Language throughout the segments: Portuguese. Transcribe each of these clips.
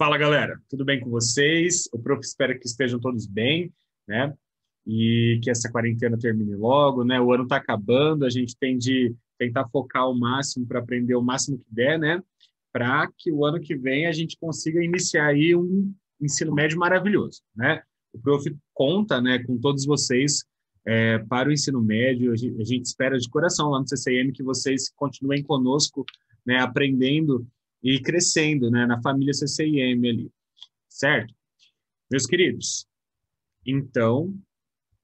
Fala, galera, tudo bem com vocês? O prof espera que estejam todos bem, né? E que essa quarentena termine logo, né? O ano está acabando, a gente tem de tentar focar o máximo para aprender o máximo que der, né? Para que o ano que vem a gente consiga iniciar aí um ensino médio maravilhoso, né? O prof conta, né, com todos vocês para o ensino médio. A gente espera de coração lá no CCM que vocês continuem conosco, né, aprendendo e crescendo, né, na família CCIM ali, certo? Meus queridos, então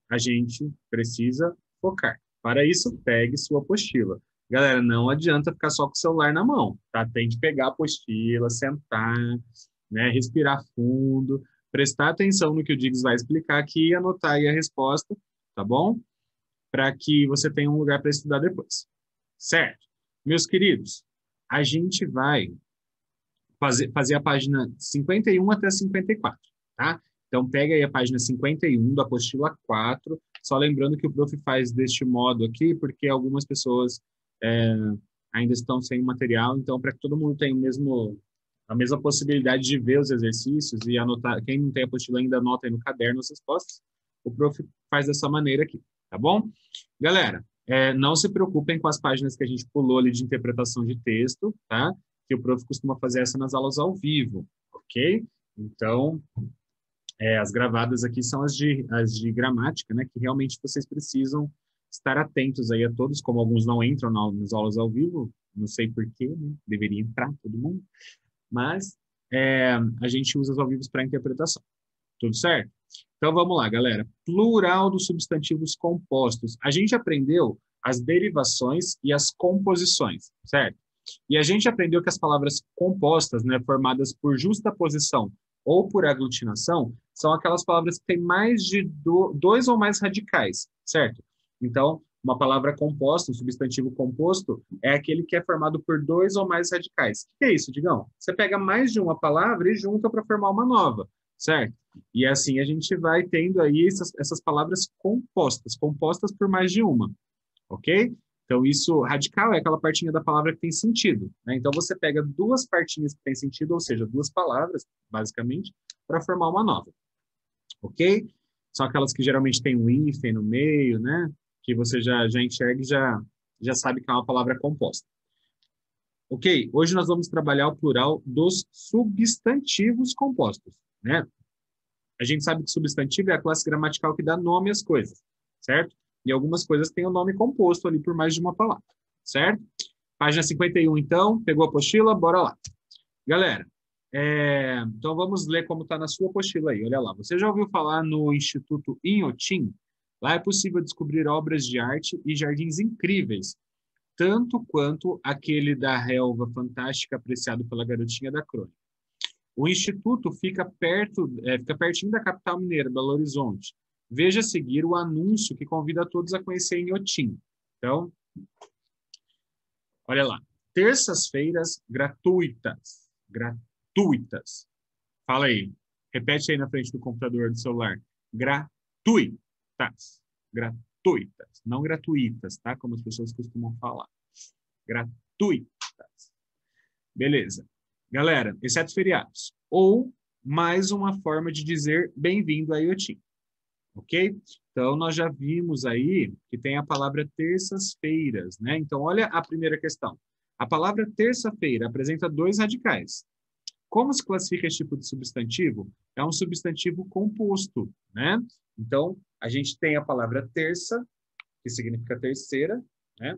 a gente precisa focar. Para isso, pegue sua apostila. Galera, não adianta ficar só com o celular na mão, tá? Tem que pegar a apostila, sentar, né, respirar fundo, prestar atenção no que o Diggs vai explicar aqui e anotar aí a resposta, tá bom? Para que você tenha um lugar para estudar depois, certo? Meus queridos, a gente vai fazer a página 51 até 54, tá? Então, pega aí a página 51 da apostila 4, só lembrando que o prof faz deste modo aqui, porque algumas pessoas ainda estão sem material, então, para que todo mundo tenha a mesma possibilidade de ver os exercícios e anotar, quem não tem apostila ainda anota aí no caderno as respostas, o prof faz dessa maneira aqui, tá bom? Galera, não se preocupem com as páginas que a gente pulou ali de interpretação de texto, tá? Que o prof costuma fazer essa nas aulas ao vivo, ok? Então, as gravadas aqui são as de gramática, né? Que realmente vocês precisam estar atentos aí a todos, como alguns não entram nas aulas ao vivo, não sei porquê, né? Deveria entrar todo mundo, mas a gente usa os ao vivo para interpretação. Tudo certo? Então, vamos lá, galera. Plural dos substantivos compostos. A gente aprendeu as derivações e as composições, certo? E a gente aprendeu que as palavras compostas, né, formadas por justaposição ou por aglutinação, são aquelas palavras que têm mais de dois ou mais radicais, certo? Então, uma palavra composta, um substantivo composto, é aquele que é formado por dois ou mais radicais. O que é isso, Digão? Você pega mais de uma palavra e junta para formar uma nova, certo? E assim a gente vai tendo aí essas palavras compostas por mais de uma, ok? Então, isso, radical é aquela partinha da palavra que tem sentido, né? Então, você pega duas partinhas que têm sentido, ou seja, duas palavras, basicamente, para formar uma nova, ok? São aquelas que geralmente tem um hífen no meio, né? Que você já enxerga e já sabe que é uma palavra composta. Ok? Hoje nós vamos trabalhar o plural dos substantivos compostos, né? A gente sabe que substantivo é a classe gramatical que dá nome às coisas, certo? E algumas coisas têm o nome composto ali por mais de uma palavra, certo? Página 51, então, pegou a apostila? Bora lá. Galera, então vamos ler como está na sua apostila aí, olha lá. Você já ouviu falar no Instituto Inhotim? Lá é possível descobrir obras de arte e jardins incríveis, tanto quanto aquele da relva fantástica apreciado pela garotinha da crônica. O Instituto fica pertinho da capital mineira, Belo Horizonte. Veja a seguir o anúncio que convida a todos a conhecer Inhotim. Então, olha lá. Terças-feiras gratuitas. Gratuitas. Fala aí. Repete aí na frente do computador do celular. Gratuitas. Gratuitas. Não gratuitas, tá? Como as pessoas costumam falar. Gratuitas. Beleza. Galera, exceto feriados. Ou mais uma forma de dizer bem-vindo a Inhotim. Ok? Então, nós já vimos aí que tem a palavra terças-feiras, né? Então, olha a primeira questão. A palavra terça-feira apresenta dois radicais. Como se classifica esse tipo de substantivo? É um substantivo composto, né? Então, a gente tem a palavra terça, que significa terceira, né?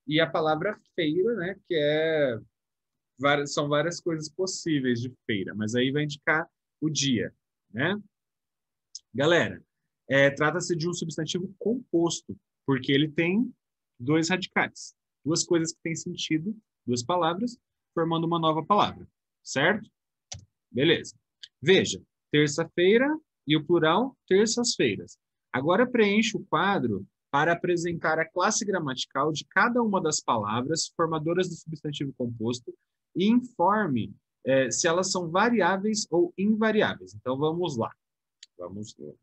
E a palavra feira, né? Que são várias coisas possíveis de feira, mas aí vai indicar o dia, né? Galera, trata-se de um substantivo composto, porque ele tem dois radicais, duas coisas que têm sentido, duas palavras, formando uma nova palavra, certo? Beleza. Veja, terça-feira e o plural, terças-feiras. Agora preencha o quadro para apresentar a classe gramatical de cada uma das palavras formadoras do substantivo composto e informe se elas são variáveis ou invariáveis. Então, vamos lá. Vamos ver.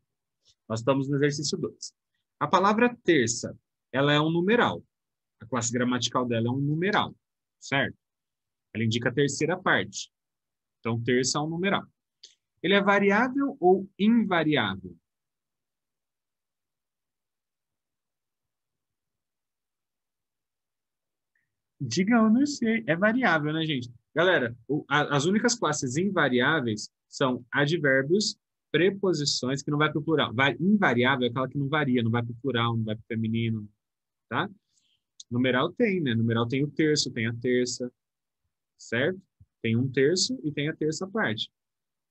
Nós estamos no exercício 2. A palavra terça, ela é um numeral. A classe gramatical dela é um numeral, certo? Ela indica a terceira parte. Então, terço é um numeral. Ele é variável ou invariável? Diga, eu não sei. É variável, né, gente? Galera, as únicas classes invariáveis são advérbios, preposições, que não vai para o plural. Invariável é aquela que não varia, não vai para o plural, não vai para o feminino, tá? Numeral tem, né? Numeral tem o terço, tem a terça, certo? Tem um terço e tem a terça parte,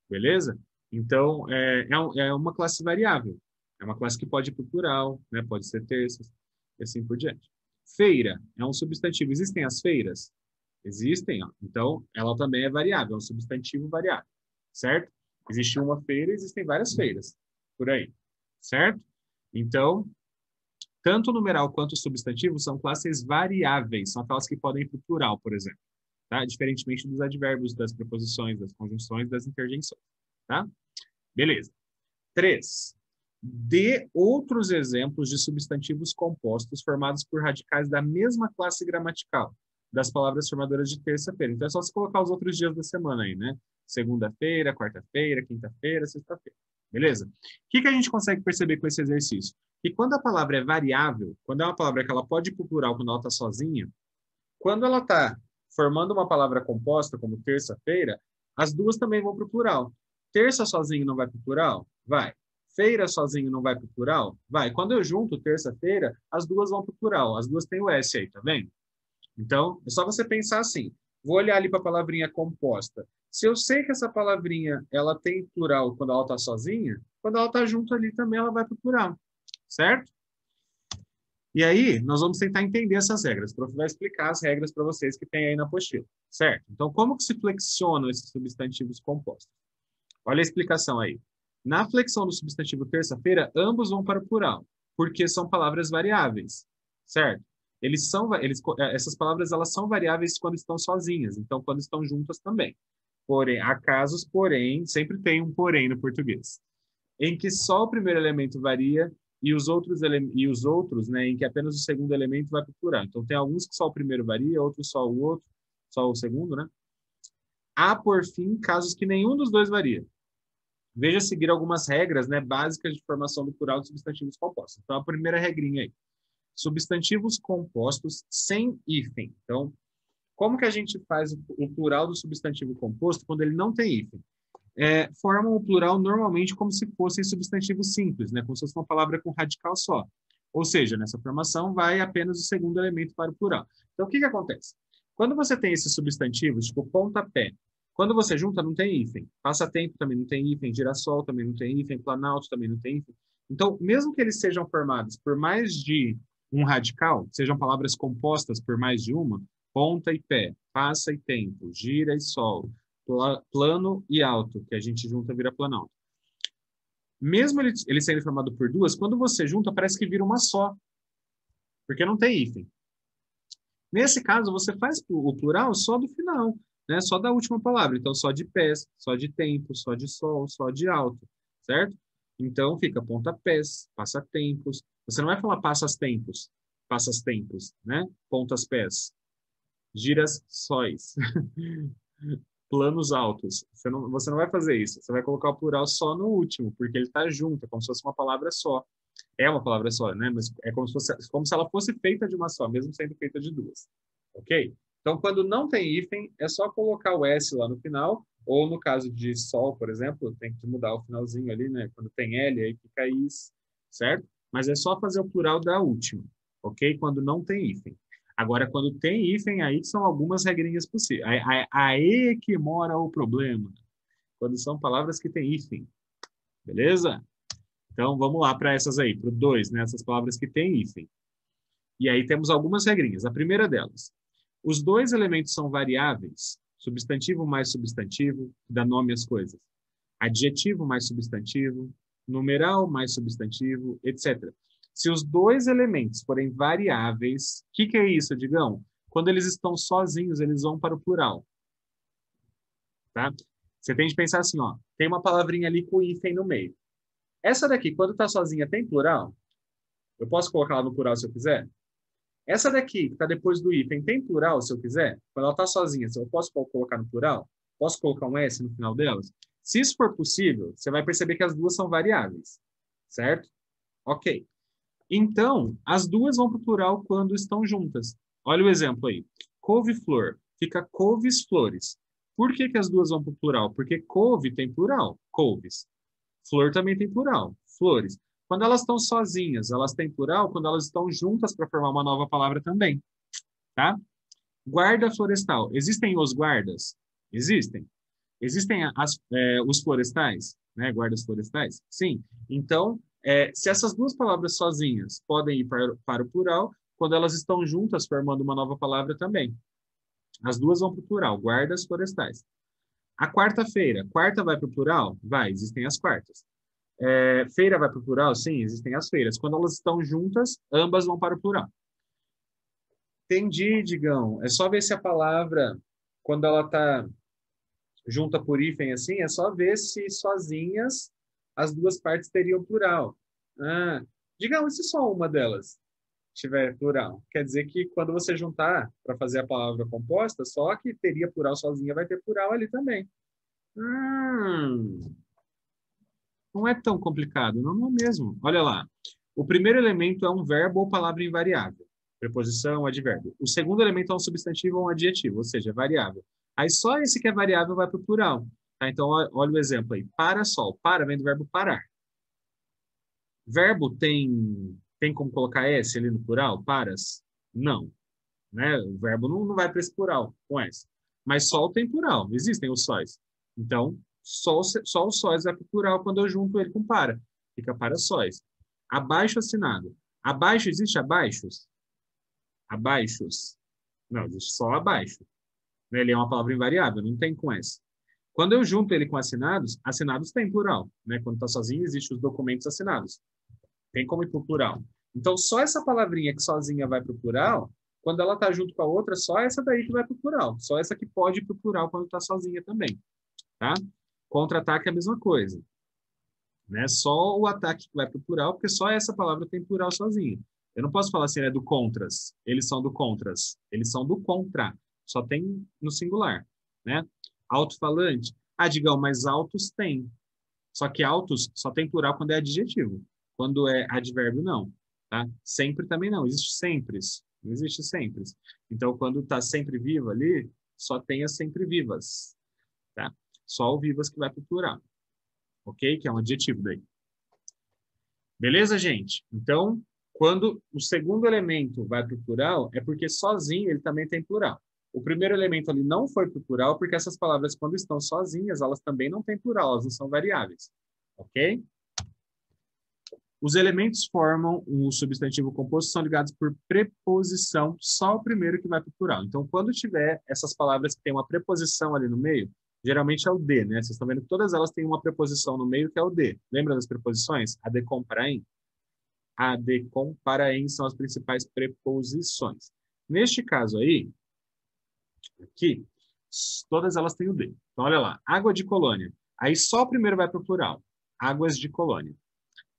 beleza? Então, é uma classe variável. É uma classe que pode ir para o plural, né? Pode ser terças, e assim por diante. Feira é um substantivo. Existem as feiras? Existem, ó. Então, ela também é variável, é um substantivo variável, certo? Existe uma feira, existem várias feiras por aí, certo? Então, tanto o numeral quanto o substantivo são classes variáveis, são aquelas que podem ir para o plural, por exemplo, tá? Diferentemente dos advérbios, das preposições, das conjunções, das interjeições, tá? Beleza. 3. Dê outros exemplos de substantivos compostos formados por radicais da mesma classe gramatical das palavras formadoras de terça-feira. Então é só você colocar os outros dias da semana aí, né? Segunda-feira, quarta-feira, quinta-feira, sexta-feira. Beleza? O que a gente consegue perceber com esse exercício? Que quando a palavra é variável, quando é uma palavra que ela pode ir para o plural quando ela está sozinha, quando ela está formando uma palavra composta, como terça-feira, as duas também vão para o plural. Terça sozinho não vai para o plural? Vai. Feira sozinho não vai para o plural? Vai. Quando eu junto terça-feira, as duas vão para o plural. As duas têm o S aí, tá vendo? Então, é só você pensar assim. Vou olhar ali para a palavrinha composta. Se eu sei que essa palavrinha ela tem plural quando ela está sozinha, quando ela está junto ali também ela vai para o plural. Certo? E aí, nós vamos tentar entender essas regras. O prof vai explicar as regras para vocês que tem aí na apostila, certo? Então, como que se flexionam esses substantivos compostos? Olha a explicação aí. Na flexão do substantivo terça-feira, ambos vão para o plural, porque são palavras variáveis, certo? Essas palavras elas são variáveis quando estão sozinhas, então quando estão juntas também. Porém, há casos, porém, sempre tem um porém no português, em que só o primeiro elemento varia e os outros, né, em que apenas o segundo elemento vai para o plural. Então, tem alguns que só o primeiro varia, outros só o segundo, né? Há, por fim, casos que nenhum dos dois varia. Veja seguir algumas regras, né, básicas de formação do plural de substantivos compostos. Então, a primeira regrinha aí. Substantivos compostos sem hífen. Então, como que a gente faz o plural do substantivo composto quando ele não tem hífen? Formam o plural normalmente como se fossem substantivos simples, né? Como se fosse uma palavra com radical só. Ou seja, nessa formação vai apenas o segundo elemento para o plural. Então, o que acontece? Quando você tem esses substantivos, tipo pontapé, quando você junta, não tem hífen. Passatempo também não tem hífen, girassol também não tem hífen, planalto também não tem hífen. Então, mesmo que eles sejam formados por mais de um radical, sejam palavras compostas por mais de uma, ponta e pé, passa e tempo, gira e sol, plano e alto, que a gente junta vira planalto. Mesmo ele sendo formado por duas, quando você junta, parece que vira uma só, porque não tem hífen. Nesse caso, você faz o plural só do final, né? Só da última palavra. Então, só de pés, só de tempo, só de sol, só de alto, certo? Então, fica pontapés, passatempos. Você não vai falar passas-tempos, né? Pontas-pés, giras-sóis. Planos altos. Você não vai fazer isso. Você vai colocar o plural só no último, porque ele está junto, é como se fosse uma palavra só. É uma palavra só, né? Mas é como se ela fosse feita de uma só, mesmo sendo feita de duas. Ok? Então, quando não tem hífen, é só colocar o S lá no final, ou no caso de sol, por exemplo, tem que mudar o finalzinho ali, né? Quando tem L, aí fica is, certo? Mas é só fazer o plural da última, ok? Quando não tem hífen. Agora, quando tem hífen, aí são algumas regrinhas possíveis. Aí que mora o problema. Quando são palavras que têm hífen. Beleza? Então, vamos lá para essas aí, para o 2, né? Essas palavras que têm hífen. E aí temos algumas regrinhas. A primeira delas. Os dois elementos são variáveis. Substantivo mais substantivo, dá nome às coisas. Adjetivo mais substantivo, numeral mais substantivo, etc. Se os dois elementos forem variáveis, o que é isso, Digão? Quando eles estão sozinhos, eles vão para o plural. Tá? Você tem de pensar assim, ó, tem uma palavrinha ali com hífen no meio. Essa daqui, quando está sozinha, tem plural? Eu posso colocar ela no plural se eu quiser? Essa daqui, que está depois do hífen, tem plural se eu quiser? Quando ela está sozinha, eu posso colocar no plural? Posso colocar um S no final delas? Se isso for possível, você vai perceber que as duas são variáveis, certo? Ok. Então, as duas vão para o plural quando estão juntas. Olha o exemplo aí. Couve-flor. Fica couves-flores. Por que as duas vão para o plural? Porque couve tem plural, couves. Flor também tem plural, flores. Quando elas estão sozinhas, elas têm plural. Quando elas estão juntas para formar uma nova palavra também, tá? Guarda florestal. Existem os guardas? Existem. Existem os florestais, né? Guardas florestais? Sim. Então, se essas duas palavras sozinhas podem ir para o plural, quando elas estão juntas, formando uma nova palavra também. As duas vão para o plural, guardas florestais. A quarta-feira, quarta vai para o plural? Vai, existem as quartas. Feira vai para o plural? Sim, existem as feiras. Quando elas estão juntas, ambas vão para o plural. Entendi, Digão. É só ver se a palavra, quando ela está junta por hífen assim, é só ver se sozinhas as duas partes teriam plural. Ah, Digão, e se só uma delas tiver plural? Quer dizer que quando você juntar para fazer a palavra composta, só que teria plural sozinha vai ter plural ali também. Não é tão complicado, não é mesmo. Olha lá. O primeiro elemento é um verbo ou palavra invariável. Preposição, advérbio. O segundo elemento é um substantivo ou um adjetivo, ou seja, variável. Aí só esse que é variável vai para o plural. Tá? Então, olha o exemplo aí. Para-sol. Para vem do verbo parar. Verbo tem como colocar S ali no plural? Paras? Não. Né? O verbo não vai para esse plural com S. Mas sol tem plural. Existem os sóis. Então, só os sóis vai para o plural quando eu junto ele com para. Fica para sóis. Abaixo assinado. Abaixo, existe abaixos? Abaixos. Não, existe só abaixo. Ele é uma palavra invariável, não tem com S. Quando eu junto ele com assinados, assinados tem plural. Né? Quando está sozinho, existem os documentos assinados. Tem como ir para o plural. Então, só essa palavrinha que sozinha vai para o plural, quando ela está junto com a outra, só essa daí que vai para o plural. Só essa que pode ir para o plural quando está sozinha também. Tá? Contra-ataque é a mesma coisa. Né? Só o ataque que vai para o plural, porque só essa palavra tem plural sozinha. Eu não posso falar assim, do contras. Eles são do contras. Eles são do contra. Só tem no singular. Né? Alto-falante. Ah, Digão, mas altos tem. Só que altos só tem plural quando é adjetivo. Quando é advérbio, não. Tá? Sempre também não. Existe sempre. Não existe sempre. Então, quando está sempre vivo ali, só tem as sempre vivas. Tá? Só o vivas que vai para o plural. Ok? Que é um adjetivo daí. Beleza, gente? Então, quando o segundo elemento vai para o plural, é porque sozinho ele também tem plural. O primeiro elemento ali não foi para o plural, porque essas palavras, quando estão sozinhas, elas também não têm plural, elas não são variáveis. Ok? Os elementos formam um substantivo composto, são ligados por preposição, só o primeiro que vai para o plural. Então, quando tiver essas palavras que têm uma preposição ali no meio, geralmente é o de, né? Vocês estão vendo que todas elas têm uma preposição no meio que é o de. Lembra das preposições? Ad com, para em? Ad com, para em são as principais preposições. Neste caso aí, aqui, todas elas têm o de. Então, olha lá. Água de colônia. Aí só o primeiro vai para o plural. Águas de colônia.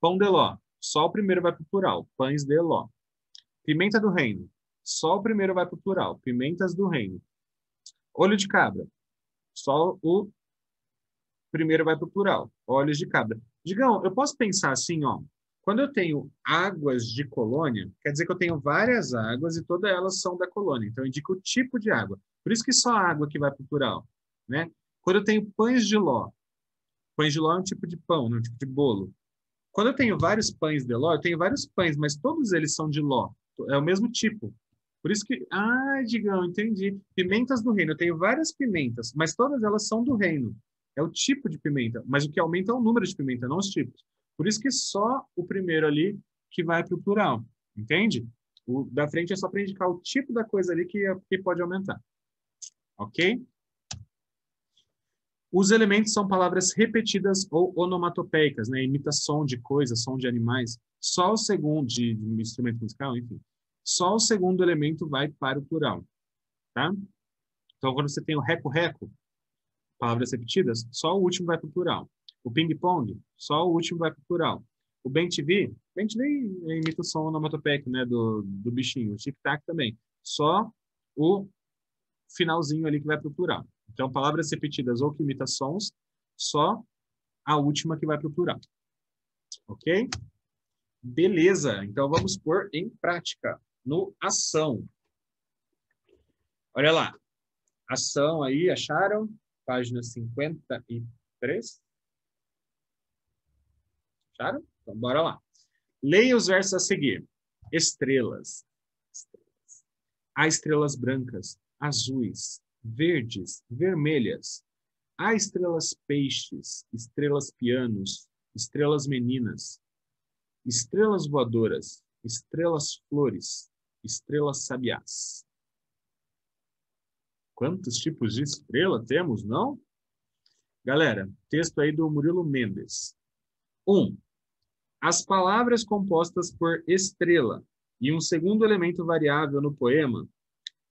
Pão de ló. Só o primeiro vai para o plural. Pães de ló. Pimenta do reino. Só o primeiro vai para o plural. Pimentas do reino. Olho de cabra. Só o primeiro vai para o plural. Olhos de cabra. Digão, eu posso pensar assim, ó. Quando eu tenho águas de colônia, quer dizer que eu tenho várias águas e todas elas são da colônia. Então, eu indico o tipo de água. Por isso que só água que vai para o plural. Né? Quando eu tenho pães de ló. Pães de ló é um tipo de pão, né? Um tipo de bolo. Quando eu tenho vários pães de ló, eu tenho vários pães, mas todos eles são de ló. É o mesmo tipo. Por isso que... Ah, Digão, entendi. Pimentas do reino. Eu tenho várias pimentas, mas todas elas são do reino. É o tipo de pimenta. Mas o que aumenta é o número de pimenta, não os tipos. Por isso que só o primeiro ali que vai para o plural. Entende? O da frente é só para indicar o tipo da coisa ali que pode aumentar. Ok? Os elementos são palavras repetidas ou onomatopeicas, né? Imita som de coisas, som de animais. Só o segundo, de instrumento musical, enfim. Só o segundo elemento vai para o plural, tá? Então, quando você tem o reco-reco, palavras repetidas, só o último vai para o plural. O ping-pong, só o último vai para o plural. O bem-te-vi imita o som onomatopeico, né? Do bichinho. O tic-tac também. Só o finalzinho ali que vai para o plural. Então, palavras repetidas ou que imitam sons, só a última que vai para o plural. Ok? Beleza. Então, vamos pôr em prática. No ação. Olha lá. Ação aí, acharam? Página 53. Acharam? Então, bora lá. Leia os versos a seguir. Estrelas. Há estrelas brancas, azuis, verdes, vermelhas. Há estrelas peixes, estrelas pianos, estrelas meninas, estrelas voadoras, estrelas flores, estrelas sabiás. Quantos tipos de estrela temos, não? Galera, texto aí do Murilo Mendes. 1. As palavras compostas por estrela e um segundo elemento variável no poema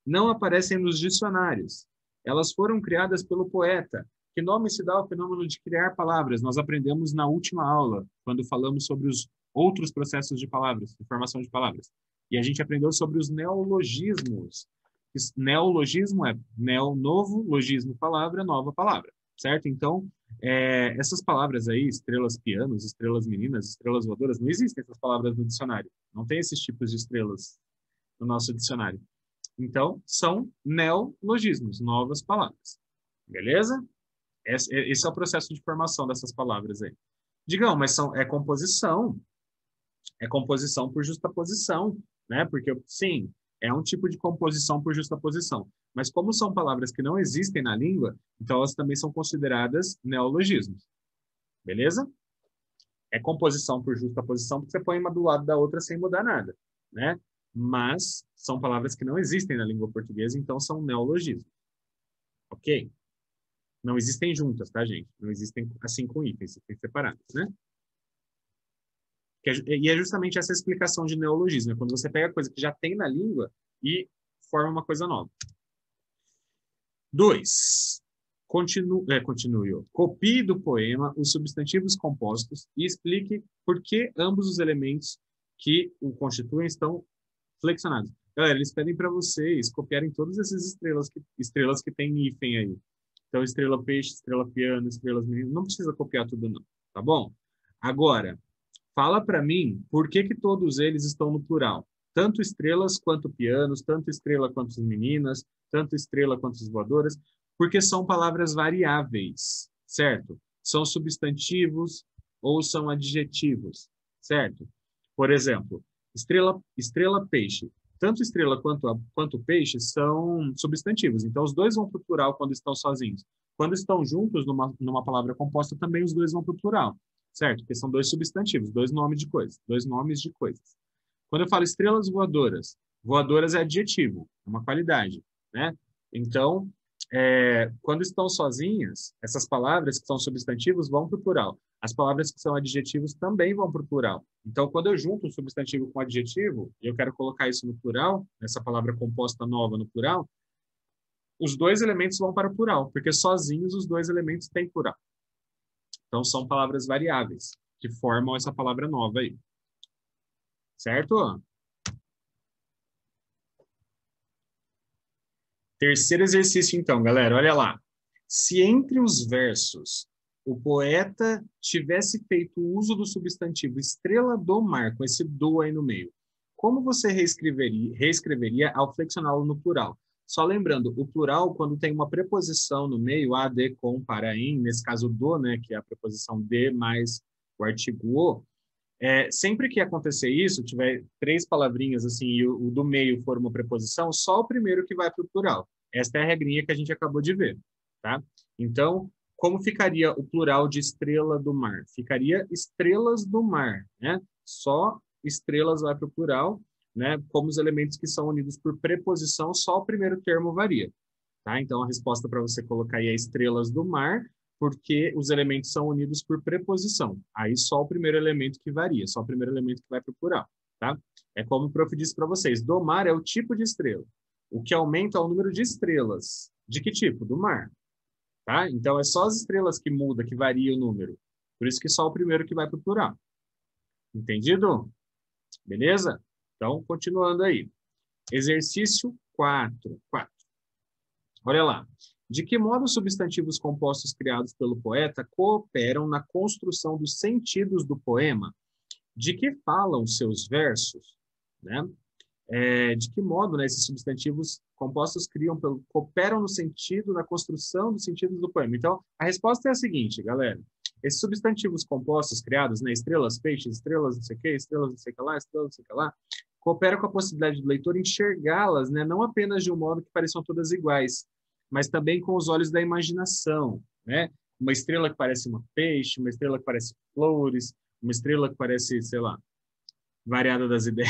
não aparecem nos dicionários. Elas foram criadas pelo poeta. Que nome se dá ao fenômeno de criar palavras? Nós aprendemos na última aula, quando falamos sobre os outros processos de palavras, de formação de palavras. E a gente aprendeu sobre os neologismos. Neologismo é novo, logismo, palavra, nova palavra, certo? Então, essas palavras aí, estrelas pianos, estrelas meninas, estrelas voadoras, não existem essas palavras no dicionário. Não tem esses tipos de estrelas no nosso dicionário. Então, são neologismos, novas palavras. Beleza? Esse é o processo de formação dessas palavras aí. Digam, mas é composição. É composição por justaposição, né? Porque, sim, é um tipo de composição por justaposição. Mas como são palavras que não existem na língua, então elas também são consideradas neologismos. Beleza? É composição por justaposição, porque você põe uma do lado da outra sem mudar nada, né? Mas são palavras que não existem na língua portuguesa, então são neologismos. Ok? Não existem juntas, tá, gente? Não existem assim com hífens, tem separadas, né? E é justamente essa explicação de neologismo, é quando você pega coisa que já tem na língua e forma uma coisa nova. 2. Continue. Copie do poema os substantivos compostos e explique por que ambos os elementos que o constituem estão flexionados. Galera, eles pedem para vocês copiarem todas essas estrelas que tem hífen aí. Então, estrela peixe, estrela piano, estrelas meninas. Não precisa copiar tudo, não. Tá bom? Agora, fala para mim por que todos eles estão no plural. Tanto estrelas quanto pianos, tanto estrela quanto as meninas, tanto estrela quanto as voadoras, porque são palavras variáveis, certo? São substantivos ou são adjetivos, certo? Por exemplo, estrela peixe. Tanto estrela quanto peixe são substantivos. Então, os dois vão para o plural quando estão sozinhos. Quando estão juntos numa palavra composta, também os dois vão para o plural, certo? Porque são dois substantivos, dois nomes de coisas. Quando eu falo estrelas voadoras, voadoras é adjetivo, é uma qualidade, né? Então, quando estão sozinhas, essas palavras que são substantivos vão para o plural. As palavras que são adjetivos também vão para o plural. Então, quando eu junto um substantivo com adjetivo, e eu quero colocar isso no plural, essa palavra composta nova no plural, os dois elementos vão para o plural, porque sozinhos os dois elementos têm plural. Então, são palavras variáveis que formam essa palavra nova aí. Certo? Terceiro exercício, então, galera, olha lá. Se entre os versos o poeta tivesse feito uso do substantivo estrela do mar, com esse do aí no meio, como você reescreveria ao flexioná-lo no plural? Só lembrando, o plural, quando tem uma preposição no meio, a, de, com, para, em, nesse caso do, né, que é a preposição de mais o artigo o, sempre que acontecer isso, tiver três palavrinhas assim e o do meio for uma preposição, só o primeiro que vai para o plural. Esta é a regrinha que a gente acabou de ver, tá? Então, como ficaria o plural de estrela do mar? Ficaria estrelas do mar, né? Só estrelas vai para o plural, né? Como os elementos que são unidos por preposição, só o primeiro termo varia, tá? Então, a resposta para você colocar aí é estrelas do mar, porque os elementos são unidos por preposição. Aí só o primeiro elemento que varia, só o primeiro elemento que vai para o plural, tá? É como o prof disse para vocês, do mar é o tipo de estrela. O que aumenta é o número de estrelas. De que tipo? Do mar. Tá? Então, é só as estrelas que muda, que varia o número. Por isso que só o primeiro que vai para o plural. Entendido? Beleza? Então, continuando aí. Exercício 4. Olha lá. De que modo os substantivos compostos criados pelo poeta cooperam na construção dos sentidos do poema? De que falam seus versos? Né? De que modo, né, esses substantivos compostos cooperam no sentido, na construção dos sentidos do poema? Então, a resposta é a seguinte, galera. Esses substantivos compostos criados, né, estrelas, peixes, estrelas não sei o que, estrelas não sei o que lá, estrelas não sei o que lá, cooperam com a possibilidade do leitor enxergá-las, né, não apenas de um modo que pareçam todas iguais, mas também com os olhos da imaginação, né? Uma estrela que parece um peixe, uma estrela que parece flores, uma estrela que parece, sei lá, variada das ideias.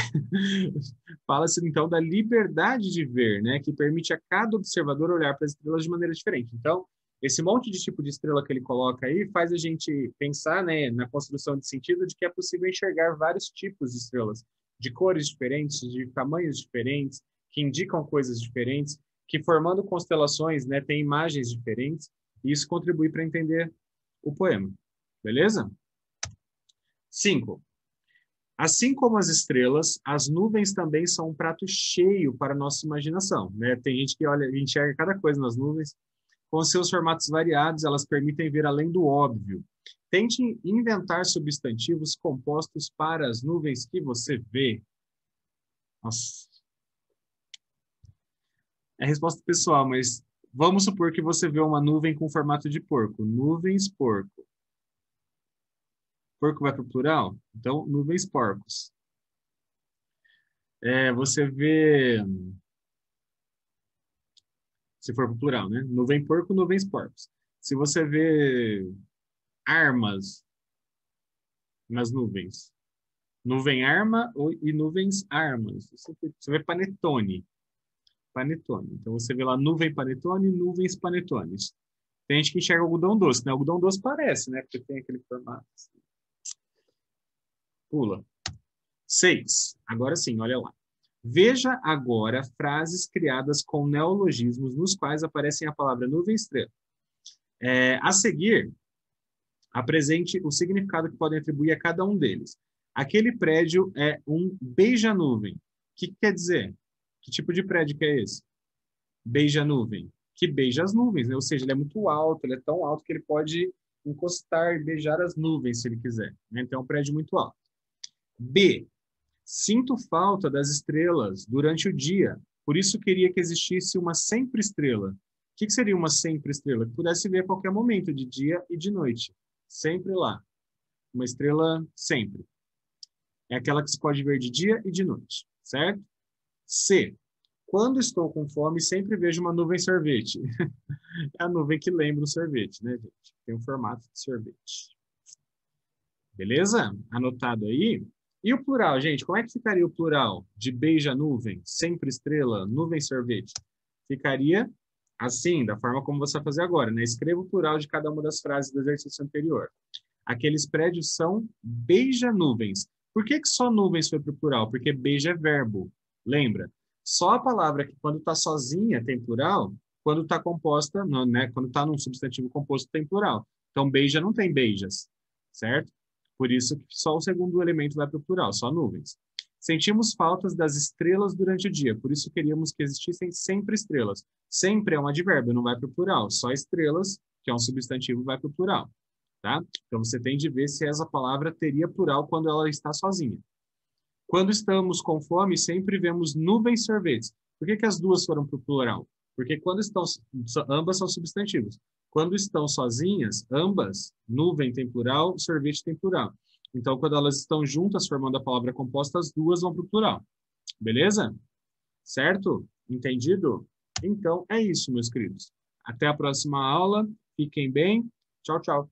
Fala-se, então, da liberdade de ver, né? Que permite a cada observador olhar para as estrelas de maneira diferente. Então, esse monte de tipo de estrela que ele coloca aí faz a gente pensar, né, na construção de sentido de que é possível enxergar vários tipos de estrelas, de cores diferentes, de tamanhos diferentes, que indicam coisas diferentes, que formando constelações, né, tem imagens diferentes, e isso contribui para entender o poema. Beleza? 5. Assim como as estrelas, as nuvens também são um prato cheio para a nossa imaginação, né? Tem gente que olha, enxerga cada coisa nas nuvens. Com seus formatos variados, elas permitem ver além do óbvio. Tente inventar substantivos compostos para as nuvens que você vê. Nossa. É resposta pessoal, mas vamos supor que você vê uma nuvem com formato de porco. Nuvens, porco. Porco vai para o plural? Então, nuvens, porcos. Você vê... Se for para o plural, né? Nuvem, porco, nuvens, porcos. Se você vê armas nas nuvens, nuvem, arma e nuvens, armas. Você vê panetone. Panetone. Então, você vê lá nuvem, panetone, nuvens, panetones. Tem gente que enxerga algodão doce, né? Algodão doce parece, né? Porque tem aquele formato. Pula. 6. Agora sim, olha lá. Veja agora frases criadas com neologismos nos quais aparecem a palavra nuvem e estrela. A seguir, apresente o significado que podem atribuir a cada um deles. Aquele prédio é um beija-nuvem. O que quer dizer? Que tipo de prédio que é esse? Beija-nuvem. Que beija as nuvens, né? Ou seja, ele é muito alto, ele é tão alto que ele pode encostar e beijar as nuvens se ele quiser. Né? Então é um prédio muito alto. B. Sinto falta das estrelas durante o dia, por isso queria que existisse uma sempre estrela. O que seria uma sempre estrela? Que pudesse ver a qualquer momento, de dia e de noite. Sempre lá. Uma estrela sempre. É aquela que se pode ver de dia e de noite, certo? C. Quando estou com fome, sempre vejo uma nuvem sorvete. É a nuvem que lembra o sorvete, né, gente? Tem um formato de sorvete. Beleza? Anotado aí? E o plural, gente? Como é que ficaria o plural de beija-nuvem, sempre estrela, nuvem sorvete? Ficaria assim, da forma como você vai fazer agora, né? Escreva o plural de cada uma das frases do exercício anterior. Aqueles prédios são beija-nuvens. Por que só nuvens foi para o plural? Porque beija é verbo. Lembra? Só a palavra que quando está sozinha tem plural, quando está composta, não, né? Quando está num substantivo composto tem plural. Então, beija não tem beijas, certo? Por isso que só o segundo elemento vai para o plural, só nuvens. Sentimos faltas das estrelas durante o dia, por isso queríamos que existissem sempre estrelas. Sempre é um advérbio, não vai para o plural. Só estrelas, que é um substantivo, vai para o plural. Tá? Então, você tem de ver se essa palavra teria plural quando ela está sozinha. Quando estamos com fome, sempre vemos nuvens sorvetes. Por que as duas foram para o plural? Porque quando estão, ambas são substantivos. Quando estão sozinhas, ambas, nuvem tem plural, sorvete tem plural. Então, quando elas estão juntas, formando a palavra composta, as duas vão para o plural. Beleza? Certo? Entendido? Então, é isso, meus queridos. Até a próxima aula. Fiquem bem. Tchau, tchau.